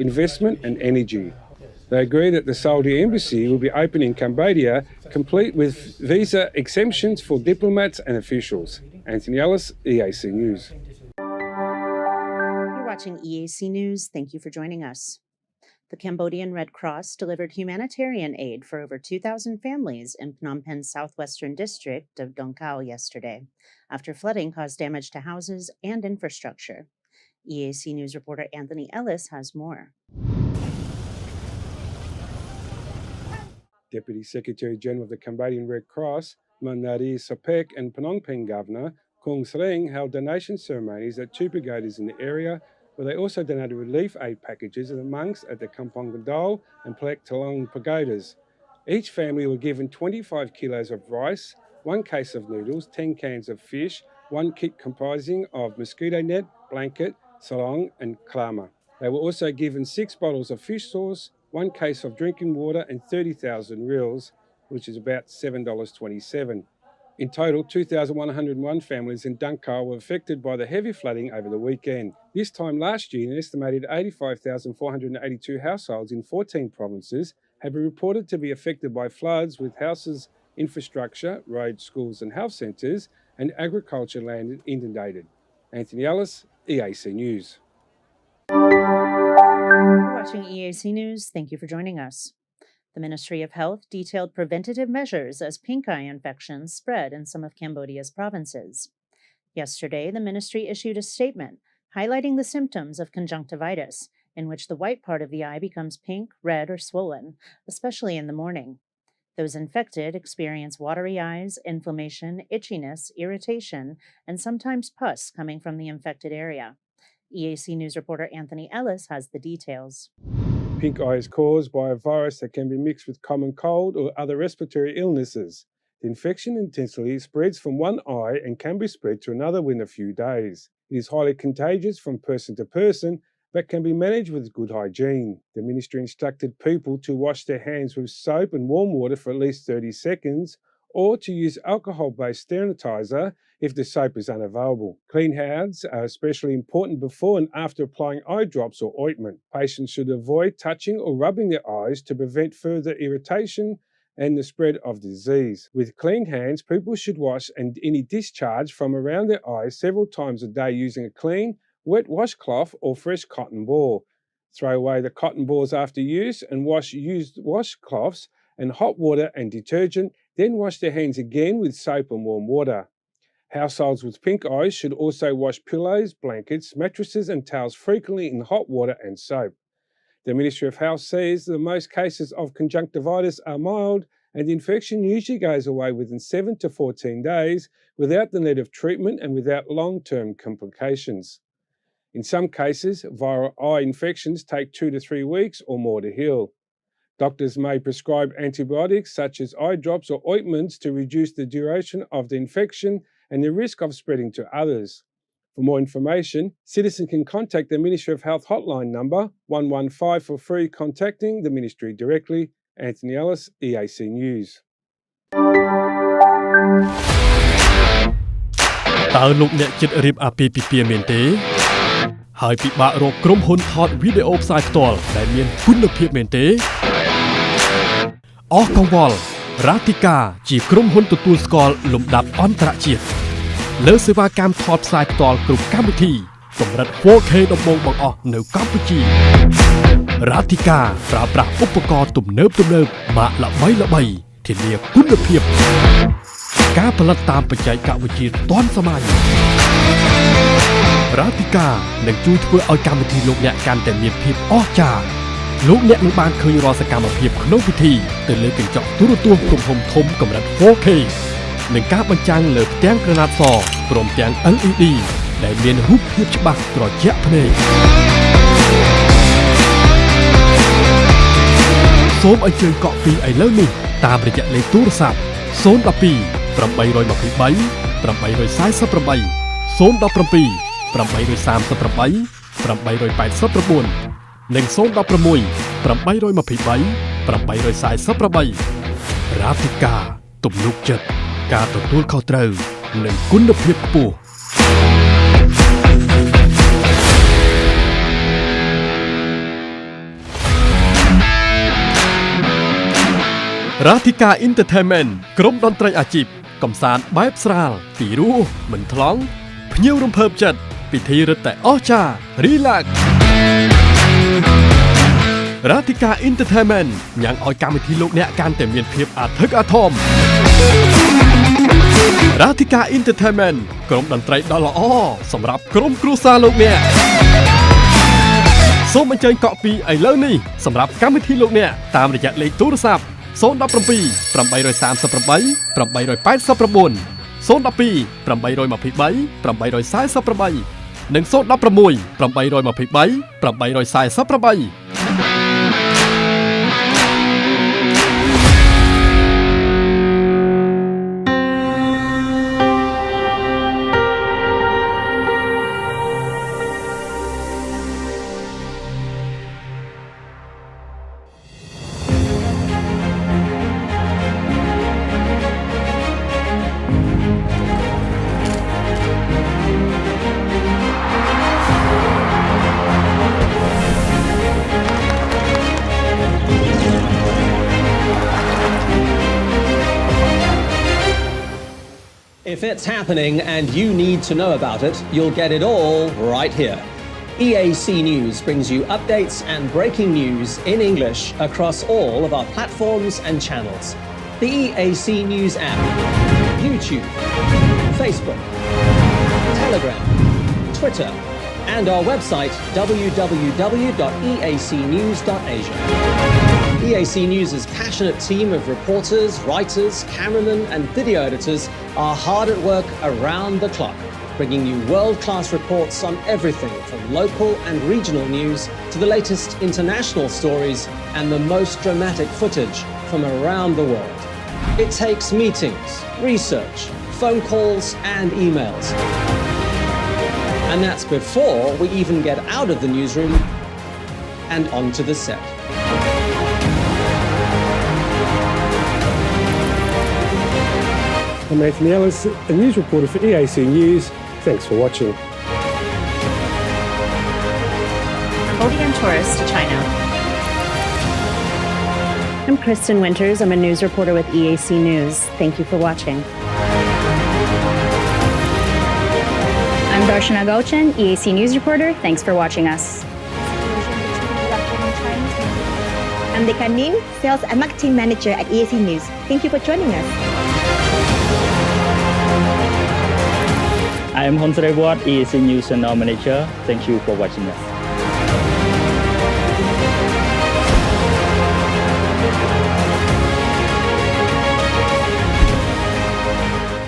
investment and energy. They agree that the Saudi embassy will be open in Cambodia, complete with visa exemptions for diplomats and officials. Anthony Ellis, EAC News. You're watching EAC News. Thank you for joining us. The Cambodian Red Cross delivered humanitarian aid for over 2,000 families in Phnom Penh's southwestern district of Dong Khao yesterday, after flooding caused damage to houses and infrastructure. EAC News reporter Anthony Ellis has more. Deputy Secretary General of the Cambodian Red Cross, Manari Sopek, and Phnom Penh Governor Kong Sreng held donation ceremonies at two pagodas in the area, where they also donated relief aid packages to the monks at the Kampong Gandol and Plek Talong pagodas. Each family were given 25 kilos of rice, 1 case of noodles, 10 cans of fish, 1 kit comprising of mosquito net, blanket, sarong and klama. They were also given 6 bottles of fish sauce, 1 case of drinking water and 30,000 reals, which is about $7.27. In total, 2,101 families in Dong Khao were affected by the heavy flooding over the weekend. This time last year, an estimated 85,482 households in 14 provinces have been reported to be affected by floods, with houses, infrastructure, roads, schools and health centres and agriculture land inundated. Anthony Ellis, EAC News. You're watching EAC News. Thank you for joining us. The Ministry of Health detailed preventative measures as pink eye infections spread in some of Cambodia's provinces. Yesterday, the ministry issued a statement highlighting the symptoms of conjunctivitis, in which the white part of the eye becomes pink, red, or swollen, especially in the morning. Those infected experience watery eyes, inflammation, itchiness, irritation, and sometimes pus coming from the infected area. EAC News reporter Anthony Ellis has the details. Pink eye is caused by a virus that can be mixed with common cold or other respiratory illnesses. The infection intensity spreads from one eye and can be spread to another within a few days. It is highly contagious from person to person, but can be managed with good hygiene. The ministry instructed people to wash their hands with soap and warm water for at least 30 seconds, or to use alcohol-based sterilizer if the soap is unavailable. Clean hands are especially important before and after applying eye drops or ointment. Patients should avoid touching or rubbing their eyes to prevent further irritation and the spread of disease. With clean hands, people should wash any discharge from around their eyes several times a day using a clean, wet washcloth or fresh cotton ball. Throw away the cotton balls after use and wash used washcloths and hot water and detergent, then wash their hands again with soap and warm water. Households with pink eyes should also wash pillows, blankets, mattresses and towels frequently in hot water and soap. The Ministry of Health says that most cases of conjunctivitis are mild and the infection usually goes away within 7 to 14 days without the need of treatment and without long-term complications. In some cases, viral eye infections take 2 to 3 weeks or more to heal. Doctors may prescribe antibiotics such as eye drops or ointments to reduce the duration of the infection and the risk of spreading to others. For more information, citizens can contact the Ministry of Health hotline number 115 for free, contacting the ministry directly. Anthony Ellis, EAC News. តើលោកអ្នកចិត្តរៀបអាពាហ៍ពិពាហ៍មែនទេហើយពិបាករកក្រុមហ៊ុនថតវីដេអូផ្សាយផ្ទាល់ដែលមានគុណភាពមែនទេអស់កង្វល់រ៉ាទីកាជាក្រុមហ៊ុនទទួលស្គាល់លំដាប់អន្តរជាតិលើសេវាកម្មថតផ្សាយផ្ទាល់គ្រប់កម្មវិធីកម្រិត 4K ដំបូងបង្អស់នៅកម្ពុជារ៉ាទីកាប្រើប្រាស់ឧបករណ៍ទំនើបម៉ាកល្បីធានាគុណភាពការផលិតតាមបច្ចេកវិទ្យាទាន់សម័យរ៉ាទីកានឹងជួយធ្វើឲ្យកម្មវិធីលោកអ្នកកាន់តែមានភាពអស្ចារ្យលោកអ្នកនឹងបានឃើញរាល់សកម្មភាពក្នុងពិធីទៅលើកញ្ចក់ទូរទស្សន៍ទំហំធំកម្រិត 4K និងការបញ្ចាំងលើផ្ទាំងក្រណាត់សព្រមទាំង LED ដែលមានរូបភាពច្បាស់ត្រជាក់ភ្នែកសូមអញ្ជើញកក់ពីឥឡូវនេះតាមរយៈលេខទូរស័ព្ទ012 823 848 017 838 889និង016 823 848រ៉ាហ្វីកាទំនុកចិត្តការទទួលខុសត្រូវនិងគុណភាពខ្ពស់ រាធិការ Entertainment ក្រុមតន្ត្រីអាជីពកំសាន្តបែបស្រាលពីរោះមិនថ្លង់ភ្ញៀវរំភើបចិត្តពិធីរឹតតែអស្ចារ្យ Relax រាធិការ Entertainment ញ៉ាំងឲ្យកម្មវិធីលោកអ្នកកាន់តែមានភាពអធិកអធមរាធិការ Entertainment ក្រុមតន្ត្រីដ៏ល្អសម្រាប់ក្រុមគ្រួសារលោកអ្នកសូមអញ្ជើញកក់ពីឥឡូវនេះសម្រាប់កម្មវិធីលោកអ្នកតាមរយៈលេខទូរស័ព្ទ017 838 889 012 843 848 និង016 823 848If it's happening and you need to know about it, you'll get it all right here. EAC News brings you updates and breaking news in English across all of our platforms and channels. The EAC News app, YouTube, Facebook, Telegram, Twitter, and our website www.eacnews.asia. EAC News' passionate team of reporters, writers, cameramen and video editors are hard at work around the clock, bringing you world-class reports on everything from local and regional news to the latest international stories and the most dramatic footage from around the world. It takes meetings, research, phone calls and emails. And that's before we even get out of the newsroom and onto the set. I'm Anthony Ellis, a news reporter for EAC News. Thanks for watching. Cambodian tourist to China. I'm Kristen Winters. I'm a news reporter with EAC News. Thank you for watching. I'm Darshana Gauchan, EAC News reporter. Thanks for watching us. I'm Dekha Nim, Sales and Marketing Manager at EAC News. Thank you for joining us. I am Honsray Watt, EAC News Channel Manager. Thank you for watching us.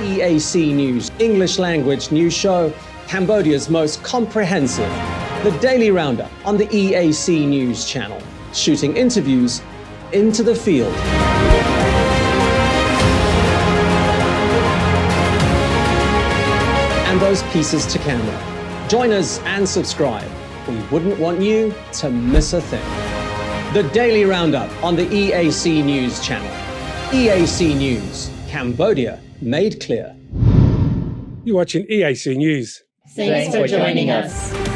EAC News English language news show, Cambodia's most comprehensive, the Daily Roundup on the EAC News channel, shooting interviews into the field. And those pieces to camera. Join us and subscribe. We wouldn't want you to miss a thing. The Daily Roundup on the EAC News channel. EAC News, Cambodia made clear. You're watching EAC News. Thanks for joining us.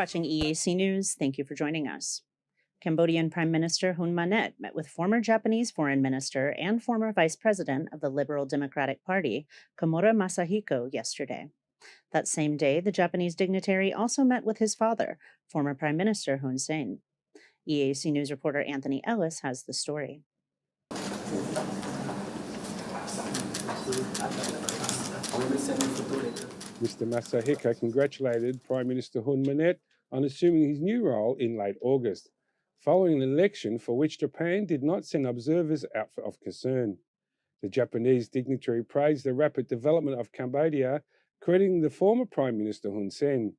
Watching EAC News, thank you for joining us. Cambodian Prime Minister Hun Manet met with former Japanese Foreign Minister and former Vice President of the Liberal Democratic Party, Komura Masahiko, yesterday. That same day, the Japanese dignitary also met with his father, former Prime Minister Hun Sen. EAC News reporter Anthony Ellis has the story. Mr. Masahiko congratulated Prime Minister Hun Manet on assuming his new role in late August, following an election for which Japan did not send observers out of concern. The Japanese dignitary praised the rapid development of Cambodia, crediting the former Prime Minister Hun Sen.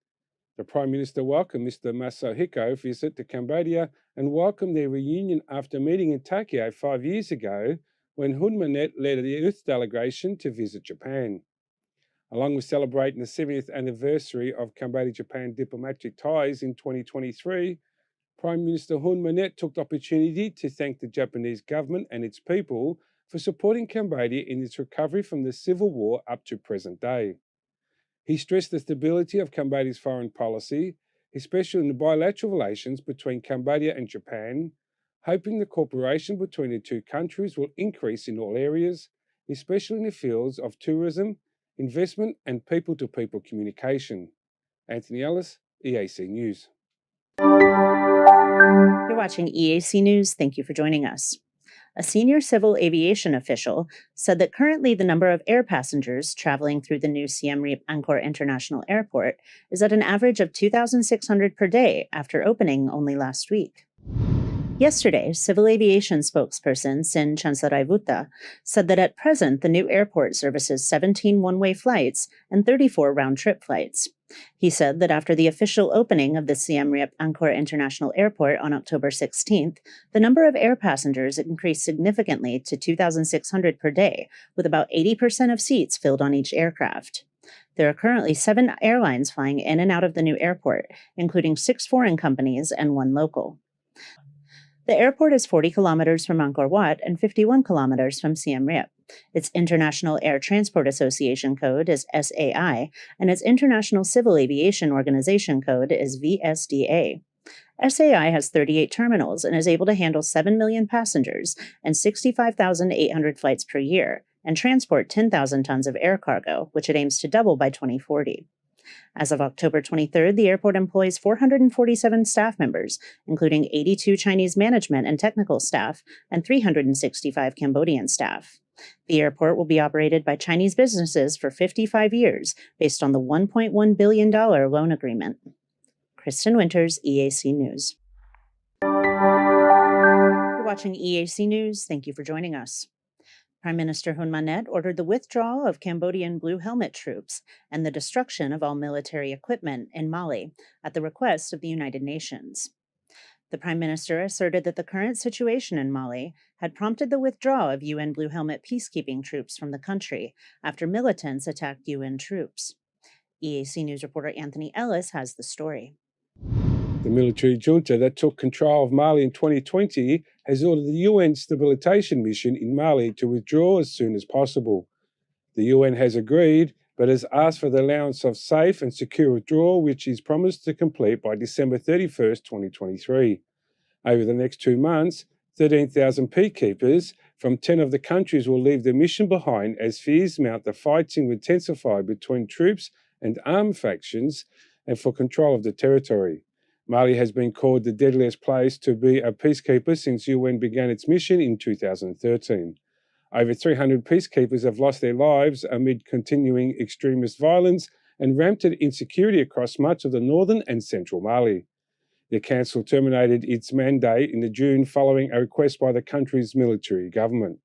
The Prime Minister welcomed Mr. Masahiko's visit to Cambodia and welcomed their reunion after meeting in Tokyo 5 years ago when Hun Manet led a youth delegation to visit Japan. Along with celebrating the 70th anniversary of Cambodia-Japan diplomatic ties in 2023, Prime Minister Hun Manet took the opportunity to thank the Japanese government and its people for supporting Cambodia in its recovery from the civil war up to present day. He stressed the stability of Cambodia's foreign policy, especially in the bilateral relations between Cambodia and Japan, hoping the cooperation between the two countries will increase in all areas, especially in the fields of tourism, investment and people-to-people communication. Anthony Ellis, EAC News. You're watching EAC News. Thank you for joining us. A senior civil aviation official said that currently the number of air passengers traveling through the new Siem Reap Angkor International Airport is at an average of 2,600 per day after opening only last week. Yesterday, civil aviation spokesperson Sin Chansaraivuta said that at present the new airport services 17 one-way flights and 34 round-trip flights. He said that after the official opening of the Siem Reap Angkor International Airport on October 16th, the number of air passengers increased significantly to 2,600 per day, with about 80% of seats filled on each aircraft. There are currently 7 airlines flying in and out of the new airport, including 6 foreign companies and 1 local. The airport is 40 kilometers from Angkor Wat and 51 kilometers from Siem Reap. Its International Air Transport Association code is SAI, and its International Civil Aviation Organization code is VSDA. SAI has 38 terminals and is able to handle 7 million passengers and 65,800 flights per year, and transport 10,000 tons of air cargo, which it aims to double by 2040. As of October 23rd, the airport employs 447 staff members, including 82 Chinese management and technical staff and 365 Cambodian staff. The airport will be operated by Chinese businesses for 55 years based on the $1.1 billion loan agreement. Kristen Winters, EAC News. You're watching EAC News. Thank you for joining us. Prime Minister Hun Manet ordered the withdrawal of Cambodian Blue Helmet troops and the destruction of all military equipment in Mali at the request of the United Nations. The Prime Minister asserted that the current situation in Mali had prompted the withdrawal of UN Blue Helmet peacekeeping troops from the country after militants attacked UN troops. EAC News reporter Anthony Ellis has the story. The military junta that took control of Mali in 2020 has ordered the UN Stabilization Mission in Mali to withdraw as soon as possible. The UN has agreed, but has asked for the allowance of safe and secure withdrawal, which is promised to complete by December 31st, 2023. Over the next 2 months, 13,000 peacekeepers from 10 of the countries will leave the mission behind as fears mount the fighting will intensify between troops and armed factions and for control of the territory. Mali has been called the deadliest place to be a peacekeeper since UN began its mission in 2013. Over 300 peacekeepers have lost their lives amid continuing extremist violence and rampant insecurity across much of the northern and central Mali. The council terminated its mandate in June following a request by the country's military government.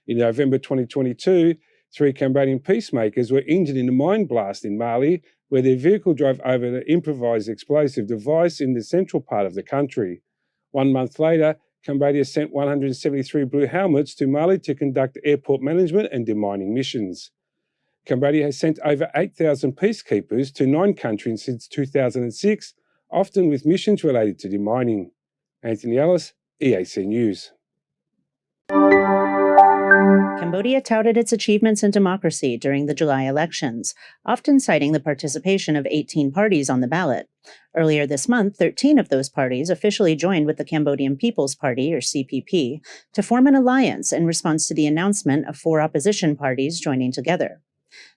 In November 2022, 3 Cambodian peacemakers were injured in a mine blast in Mali, where their vehicle drove over an improvised explosive device in the central part of the country. 1 month later, Cambodia sent 173 Blue Helmets to Mali to conduct airport management and demining missions. Cambodia has sent over 8,000 peacekeepers to 9 countries since 2006, often with missions related to demining. Anthony Ellis, EAC News. Cambodia touted its achievements in democracy during the July elections, often citing the participation of 18 parties on the ballot. Earlier this month, 13 of those parties officially joined with the Cambodian People's Party, or CPP, to form an alliance in response to the announcement of 4 opposition parties joining together.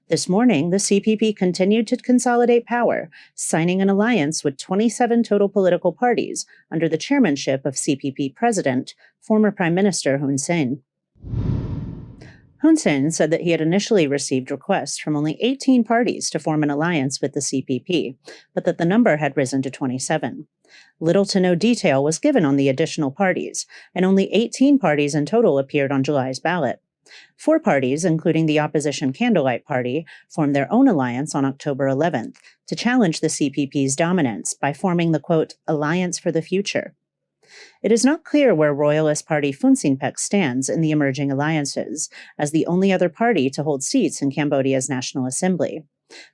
This morning, the CPP continued to consolidate power, signing an alliance with 27 total political parties under the chairmanship of CPP President, former Prime Minister Hun Sen. Hun Sen said that he had initially received requests from only 18 parties to form an alliance with the CPP, but that the number had risen to 27. Little to no detail was given on the additional parties, and only 18 parties in total appeared on July's ballot. 4 parties, including the opposition Candlelight Party, formed their own alliance on October 11th to challenge the CPP's dominance by forming the, quote, Alliance for the Future. It is not clear where Royalist Party Funcinpec stands in the emerging alliances, as the only other party to hold seats in Cambodia's National Assembly.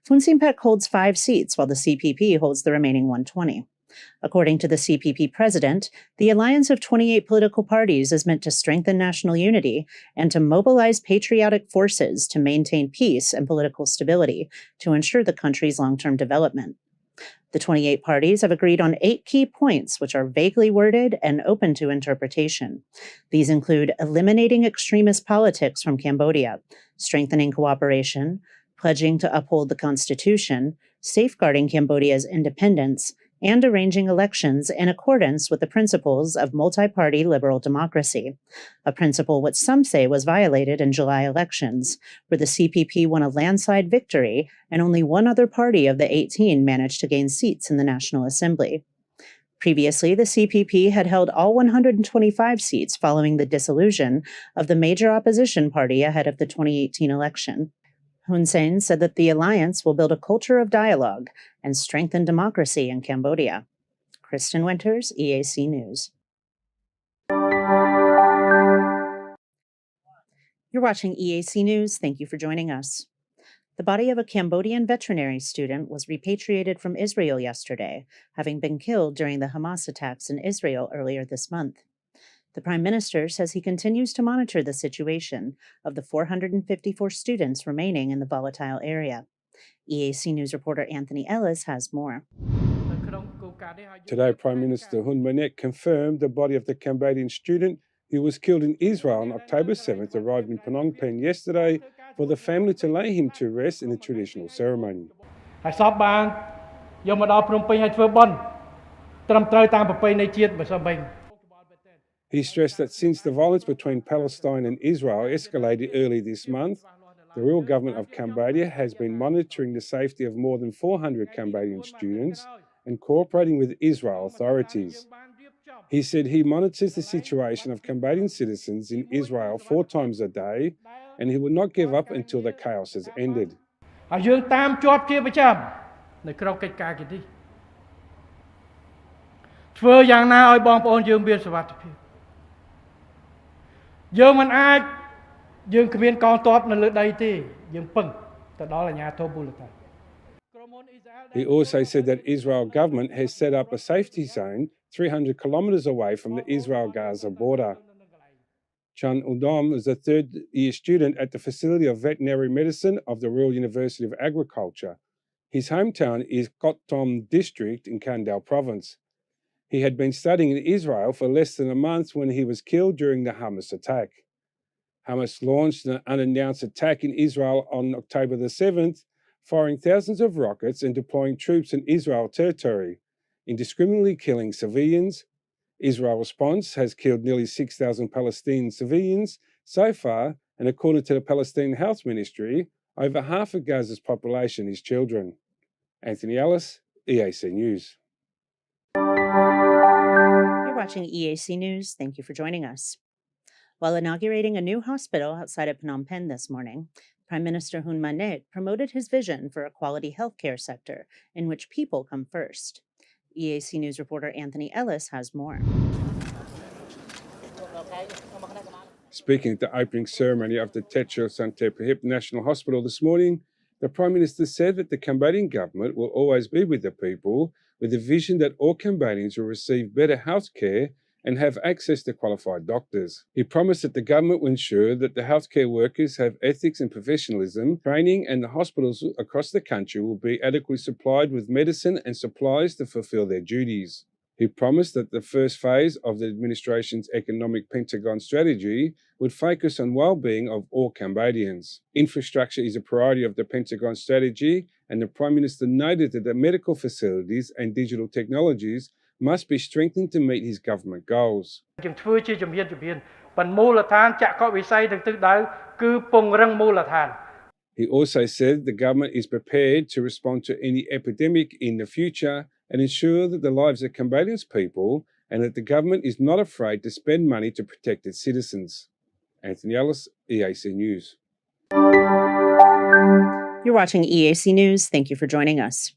Funcinpec holds 5 seats, while the CPP holds the remaining 120. According to the CPP president, the alliance of 28 political parties is meant to strengthen national unity and to mobilize patriotic forces to maintain peace and political stability to ensure the country's long-term development. The 28 parties have agreed on 8 key points, which are vaguely worded and open to interpretation. These include eliminating extremist politics from Cambodia, strengthening cooperation, pledging to uphold the Constitution, safeguarding Cambodia's independence, and arranging elections in accordance with the principles of multi-party liberal democracy, a principle which some say was violated in July elections, where the CPP won a landslide victory and only one other party of the 18 managed to gain seats in the National Assembly. Previously, the CPP had held all 125 seats following the dissolution of the major opposition party ahead of the 2018 election. Hun Sen said that the alliance will build a culture of dialogue and strengthen democracy in Cambodia. Kristen Winters, EAC News. You're watching EAC News. Thank you for joining us. The body of a Cambodian veterinary student was repatriated from Israel yesterday, having been killed during the Hamas attacks in Israel earlier this month. The Prime Minister says he continues to monitor the situation of the 454 students remaining in the volatile area. EAC News reporter Anthony Ellis has more. Today, Prime Minister Hun Manet confirmed the body of the Cambodian student who was killed in Israel on October 7th arrived in Phnom Penh yesterday for the family to lay him to rest in a traditional ceremony. He stressed that since the violence between Palestine and Israel escalated early this month, the Royal Government of Cambodia has been monitoring the safety of more than 400 Cambodian students and cooperating with Israel authorities. He said he monitors the situation of Cambodian citizens in Israel 4 times a day, and he will not give up until the chaos has ended. He also said that Israel government has set up a safety zone 300 kilometers away from the Israel-Gaza border. Chan Udom is a 3rd-year student at the Facility of Veterinary Medicine of the Royal University of Agriculture. His hometown is Kotom District in Kandal Province. He had been studying in Israel for less than a month when he was killed during the Hamas attack. Hamas launched an unannounced attack in Israel on October the 7th, firing thousands of rockets and deploying troops in Israel territory, indiscriminately killing civilians. Israel's response has killed nearly 6,000 Palestinian civilians so far, and according to the Palestinian Health Ministry, over half of Gaza's population is children. Anthony Ellis, EAC News. You're watching EAC News. Thank you for joining us. While inaugurating a new hospital outside of Phnom Penh this morning, Prime Minister Hun Manet promoted his vision for a quality healthcare sector in which people come first. EAC News reporter Anthony Ellis has more. Speaking at the opening ceremony of the Techo Sante Phahip National Hospital this morning, the Prime Minister said that the Cambodian government will always be with the people, with the vision that all Cambodians will receive better health care and have access to qualified doctors. He promised that the government will ensure that the healthcare workers have ethics and professionalism training, and the hospitals across the country will be adequately supplied with medicine and supplies to fulfill their duties. He promised that the first phase of the administration's economic Pentagon strategy would focus on well-being of all Cambodians. Infrastructure is a priority of the Pentagon strategy, and the Prime Minister noted that the medical facilities and digital technologies must be strengthened to meet his government goals. He also said the government is prepared to respond to any epidemic in the future and ensure that the lives of Cambodians people, and that the government is not afraid to spend money to protect its citizens. Anthony Ellis, EAC News. You're watching EAC News. Thank you for joining us.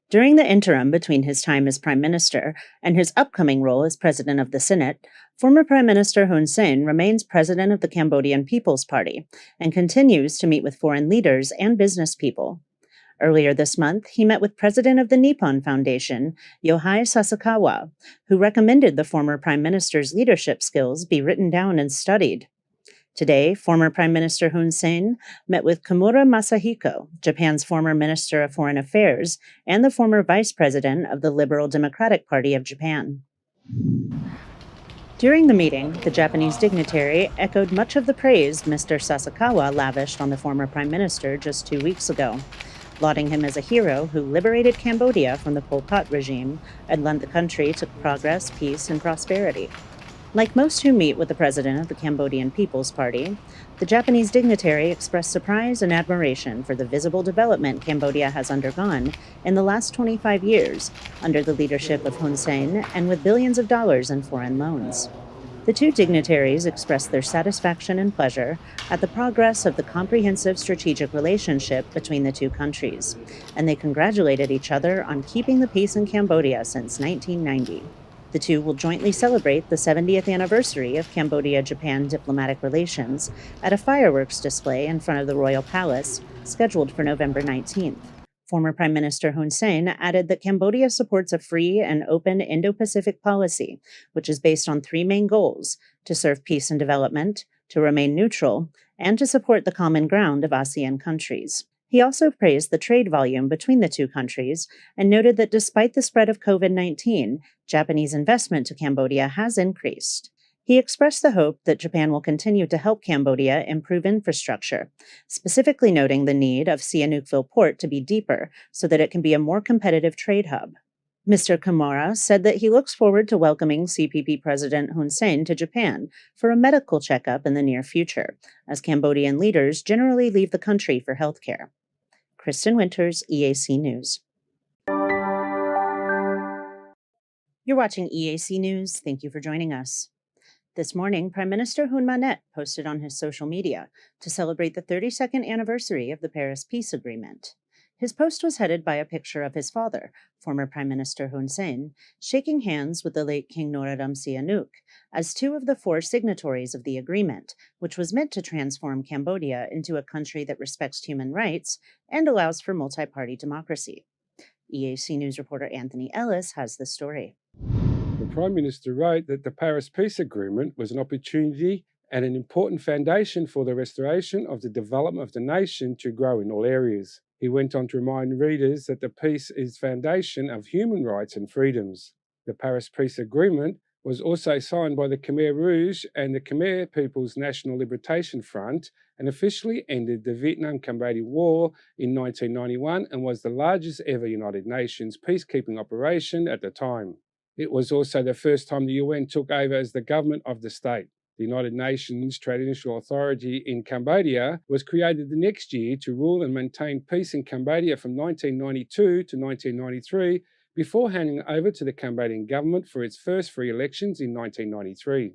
During the interim between his time as Prime Minister and his upcoming role as President of the Senate, former Prime Minister Hun Sen remains President of the Cambodian People's Party and continues to meet with foreign leaders and business people. Earlier this month, he met with President of the Nippon Foundation, Yohei Sasakawa, who recommended the former Prime Minister's leadership skills be written down and studied. Today, former Prime Minister Hun Sen met with Kimura Masahiko, Japan's former Minister of Foreign Affairs and the former Vice President of the Liberal Democratic Party of Japan. During the meeting, the Japanese dignitary echoed much of the praise Mr. Sasakawa lavished on the former Prime Minister just 2 weeks ago, lauding him as a hero who liberated Cambodia from the Pol Pot regime and led the country to progress, peace, and prosperity. Like most who meet with the president of the Cambodian People's Party, the Japanese dignitary expressed surprise and admiration for the visible development Cambodia has undergone in the last 25 years under the leadership of Hun Sen and with billions of dollars in foreign loans. The two dignitaries expressed their satisfaction and pleasure at the progress of the comprehensive strategic relationship between the two countries, and they congratulated each other on keeping the peace in Cambodia since 1990. The two will jointly celebrate the 70th anniversary of Cambodia-Japan diplomatic relations at a fireworks display in front of the Royal Palace, scheduled for November 19th. Former Prime Minister Hun Sen added that Cambodia supports a free and open Indo-Pacific policy, which is based on three main goals: to serve peace and development, to remain neutral, and to support the common ground of ASEAN countries. He also praised the trade volume between the two countries and noted that despite the spread of COVID-19, Japanese investment to Cambodia has increased. He expressed the hope that Japan will continue to help Cambodia improve infrastructure, specifically noting the need of Sihanoukville Port to be deeper so that it can be a more competitive trade hub. Mr. Kimura said that he looks forward to welcoming CPP President Hun Sen to Japan for a medical checkup in the near future, as Cambodian leaders generally leave the country for healthcare. Kristen Winters, EAC News. You're watching EAC News. Thank you for joining us. This morning, Prime Minister Hun Manet posted on his social media to celebrate the 32nd anniversary of the Paris Peace Agreement. His post was headed by a picture of his father, former Prime Minister Hun Sen, shaking hands with the late King Norodom Sihanouk, as two of the four signatories of the agreement, which was meant to transform Cambodia into a country that respects human rights and allows for multi-party democracy. EAC News reporter Anthony Ellis has the story. The Prime Minister wrote that the Paris Peace Agreement was an opportunity and an important foundation for the restoration of the development of the nation to grow in all areas. He went on to remind readers that the peace is the foundation of human rights and freedoms. The Paris Peace Agreement was also signed by the Khmer Rouge and the Khmer People's National Liberation Front and officially ended the Vietnam-Cambodia War in 1991 and was the largest ever United Nations peacekeeping operation at the time. It was also the first time the UN took over as the government of the state. The United Nations Transitional Authority in Cambodia was created the next year to rule and maintain peace in Cambodia from 1992 to 1993 before handing over to the Cambodian government for its first free elections in 1993.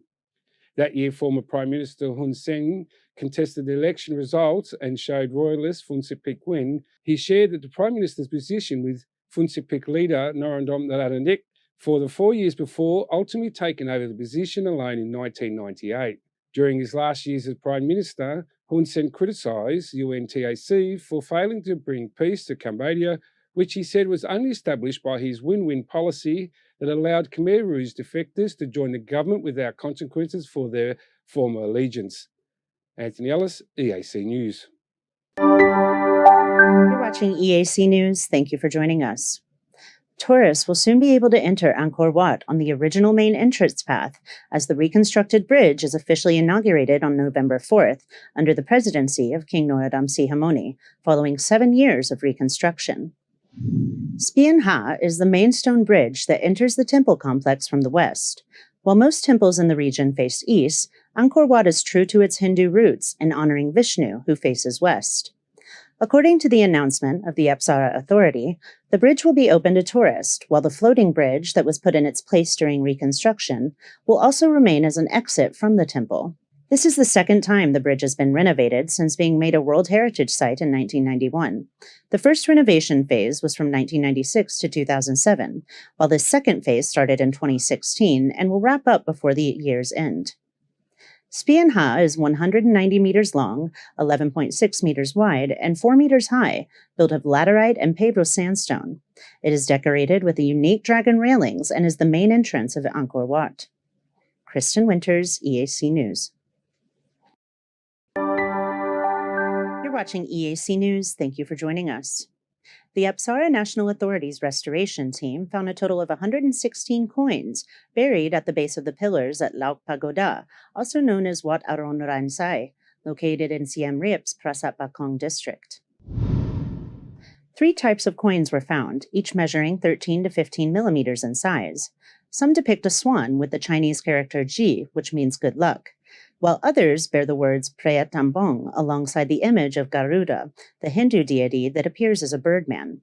That year, former Prime Minister Hun Sen contested the election results and showed royalist Funsipik win. He shared that the Prime Minister's position with Funsipik leader Norodom Sihanouk for the 4 years before ultimately taking over the position alone in 1998. During his last years as Prime Minister, Hun Sen criticised UNTAC for failing to bring peace to Cambodia, which he said was only established by his win-win policy that allowed Khmer Rouge defectors to join the government without consequences for their former allegiance. Anthony Ellis, EAC News. You're watching EAC News. Thank you for joining us. Tourists will soon be able to enter Angkor Wat on the original main entrance path as the reconstructed bridge is officially inaugurated on November 4th under the presidency of King Norodom Sihamoni, following 7 years of reconstruction. Spian Ha is the main stone bridge that enters the temple complex from the west. While most temples in the region face east, Angkor Wat is true to its Hindu roots in honoring Vishnu, who faces west. According to the announcement of the Apsara Authority, the bridge will be open to tourists, while the floating bridge that was put in its place during reconstruction will also remain as an exit from the temple. This is the second time the bridge has been renovated since being made a World Heritage Site in 1991. The first renovation phase was from 1996 to 2007, while the second phase started in 2016 and will wrap up before the year's end. Spian Ha is 190 meters long, 11.6 meters wide, and 4 meters high, built of laterite and Pebros sandstone. It is decorated with the unique dragon railings and is the main entrance of Angkor Wat. Kristen Winters, EAC News. You're watching EAC News. Thank you for joining us. The Apsara National Authority's restoration team found a total of 116 coins buried at the base of the pillars at Lauk Pagoda, also known as Wat Arun Ransai, located in Siem Reap's Prasat Bakong district. 3 types of coins were found, each measuring 13 to 15 millimeters in size. Some depict a swan with the Chinese character Ji, which means good luck, while others bear the words Prayat Tambong alongside the image of Garuda, the Hindu deity that appears as a birdman.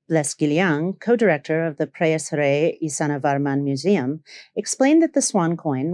Bles Giliang, co-director of the Prayasare Isanavarman Museum, explained that the swan coin was